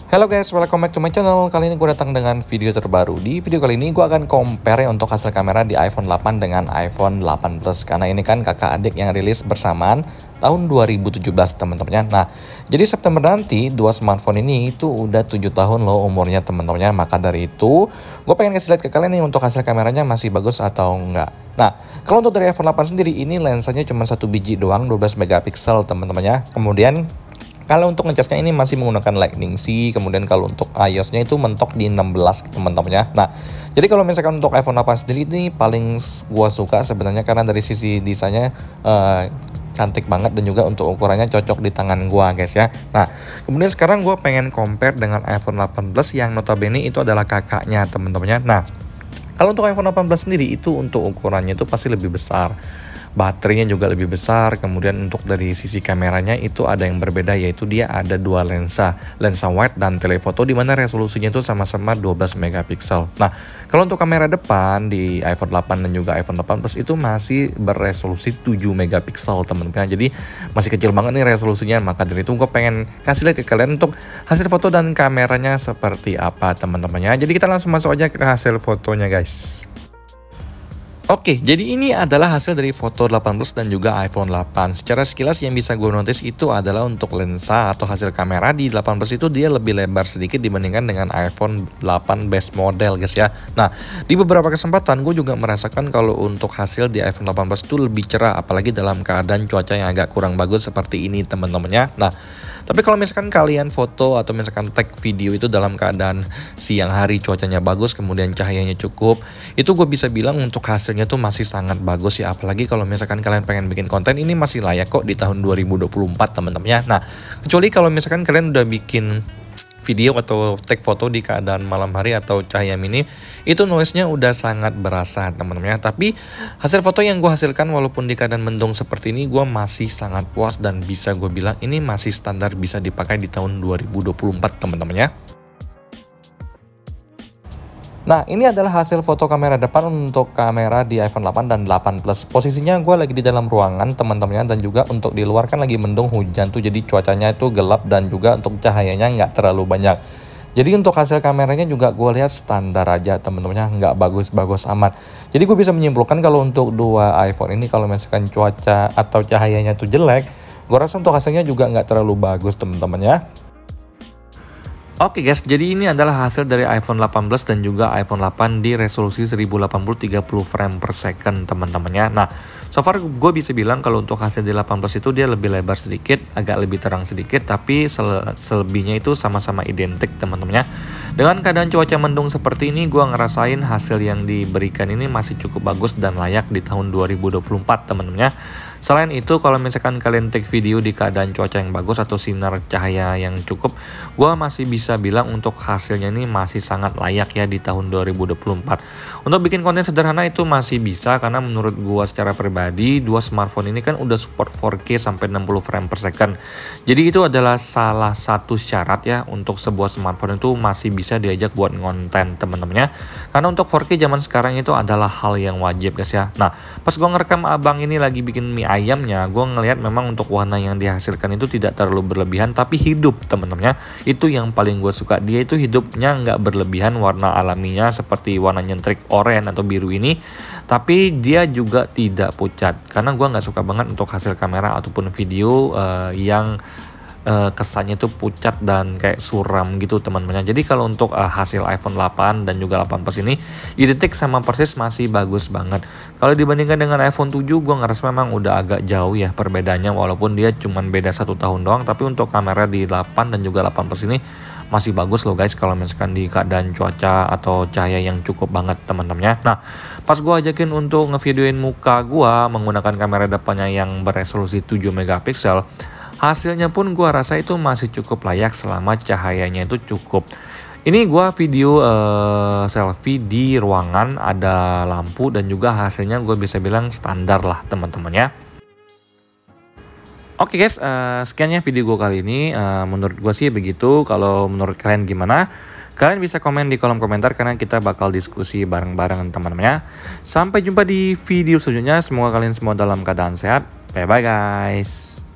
Halo guys, welcome back to my channel. Kali ini gue datang dengan video terbaru. Di video kali ini gue akan compare untuk hasil kamera di iPhone 8 dengan iPhone 8 Plus. Karena ini kan kakak adik yang rilis bersamaan tahun 2017 teman-temannya. Nah, jadi September nanti dua smartphone ini itu udah 7 tahun loh umurnya teman-temannya. Maka dari itu gue pengen kasih lihat ke kalian nih untuk hasil kameranya masih bagus atau enggak. Nah, kalau untuk dari iPhone 8 sendiri ini lensanya cuma satu biji doang, 12 megapiksel teman-temannya. Kemudian kalau untuk ngecasnya ini masih menggunakan Lightning C, kemudian kalau untuk iOS-nya itu mentok di 16 teman-teman ya. Nah, jadi kalau misalkan untuk iPhone 8 sendiri ini paling gua suka sebenarnya karena dari sisi desainnya cantik banget dan juga untuk ukurannya cocok di tangan gua guys ya. Nah, kemudian sekarang gua pengen compare dengan iPhone 8 Plus yang notabene itu adalah kakaknya teman-temannya. Nah, kalau untuk iPhone 8 Plus sendiri itu untuk ukurannya itu pasti lebih besar. Baterainya juga lebih besar, kemudian untuk dari sisi kameranya itu ada yang berbeda, yaitu dia ada dua lensa wide dan telefoto di mana resolusinya itu sama-sama 12 megapiksel. Nah, kalau untuk kamera depan di iPhone 8 dan juga iPhone 8 Plus itu masih beresolusi 7 megapiksel teman-teman. Jadi masih kecil banget nih resolusinya, maka dari itu gue pengen kasih lihat ke kalian untuk hasil foto dan kameranya seperti apa teman-temannya. Jadi kita langsung masuk aja ke hasil fotonya guys. Oke, jadi ini adalah hasil dari foto 8 Plus dan juga iPhone 8. Secara sekilas yang bisa gue notice itu adalah untuk lensa atau hasil kamera di 8 Plus itu dia lebih lebar sedikit dibandingkan dengan iPhone 8 base model guys ya. Nah, di beberapa kesempatan gue juga merasakan kalau untuk hasil di iPhone 8 Plus itu lebih cerah, apalagi dalam keadaan cuaca yang agak kurang bagus seperti ini teman-temannya. Nah, tapi kalau misalkan kalian foto atau misalkan tag video itu dalam keadaan siang hari cuacanya bagus, kemudian cahayanya cukup, itu gue bisa bilang untuk hasilnya tuh masih sangat bagus ya. Apalagi kalau misalkan kalian pengen bikin konten, ini masih layak kok di tahun 2024 teman-temannya. Nah, kecuali kalau misalkan kalian udah bikin video atau take foto di keadaan malam hari atau cahaya minim, itu noise-nya udah sangat berasa teman-teman. Tapi hasil foto yang gue hasilkan walaupun di keadaan mendung seperti ini, gue masih sangat puas dan bisa gue bilang ini masih standar bisa dipakai di tahun 2024 teman-teman ya. Nah, ini adalah hasil foto kamera depan untuk kamera di iPhone 8 dan 8 Plus. Posisinya gue lagi di dalam ruangan teman-temannya, dan juga untuk di luar kan lagi mendung hujan tuh, jadi cuacanya itu gelap dan juga untuk cahayanya nggak terlalu banyak. Jadi untuk hasil kameranya juga gue lihat standar aja teman-temannya, nggak bagus-bagus amat. Jadi gue bisa menyimpulkan kalau untuk dua iPhone ini kalau misalkan cuaca atau cahayanya tuh jelek, gue rasa untuk hasilnya juga nggak terlalu bagus teman-temannya. Oke guys, jadi ini adalah hasil dari iPhone 8 Plus dan juga iPhone 8 di resolusi 1080 30 frame per second teman-temannya. Nah, so far gue bisa bilang kalau untuk hasil di 8 Plus itu dia lebih lebar sedikit, agak lebih terang sedikit, tapi selebihnya itu sama-sama identik teman-temannya. Dengan keadaan cuaca mendung seperti ini, gue ngerasain hasil yang diberikan ini masih cukup bagus dan layak di tahun 2024 teman-temannya. Selain itu, kalau misalkan kalian take video di keadaan cuaca yang bagus atau sinar cahaya yang cukup, gue masih bisa bilang untuk hasilnya ini masih sangat layak ya di tahun 2024. Untuk bikin konten sederhana itu masih bisa, karena menurut gue secara pribadi dua smartphone ini kan udah support 4K sampai 60 frame per second. Jadi itu adalah salah satu syarat ya untuk sebuah smartphone itu masih bisa diajak buat ngonten teman-temannya. Karena untuk 4K zaman sekarang itu adalah hal yang wajib guys ya. Nah, pas gue ngerekam abang ini lagi bikin mie ayamnya, gue ngelihat memang untuk warna yang dihasilkan itu tidak terlalu berlebihan tapi hidup teman-temannya. Itu yang paling gue suka, dia itu hidupnya nggak berlebihan warna alaminya seperti warna nyentrik oranye atau biru ini, tapi dia juga tidak pucat. Karena gue nggak suka banget untuk hasil kamera ataupun video yang kesannya itu pucat dan kayak suram gitu teman-teman. Jadi kalau untuk hasil iPhone 8 dan juga 8 Plus ini identik sama persis, masih bagus banget. Kalau dibandingkan dengan iPhone 7, gue ngerasa memang udah agak jauh ya perbedaannya, walaupun dia cuman beda 1 tahun doang. Tapi untuk kamera di 8 dan juga 8 Plus ini masih bagus loh guys kalau misalkan di keadaan cuaca atau cahaya yang cukup banget teman-temannya. Nah, pas gue ajakin untuk ngevideoin muka gue menggunakan kamera depannya yang beresolusi 7 megapiksel, hasilnya pun gue rasa itu masih cukup layak selama cahayanya itu cukup. Ini gue video selfie di ruangan, ada lampu, dan juga hasilnya gue bisa bilang standar lah teman-teman ya. Oke guys, sekiannya video gue kali ini. Menurut gue sih begitu. Kalau menurut kalian gimana? Kalian bisa komen di kolom komentar karena kita bakal diskusi bareng-bareng teman-temannya. Sampai jumpa di video selanjutnya. Semoga kalian semua dalam keadaan sehat. Bye-bye guys.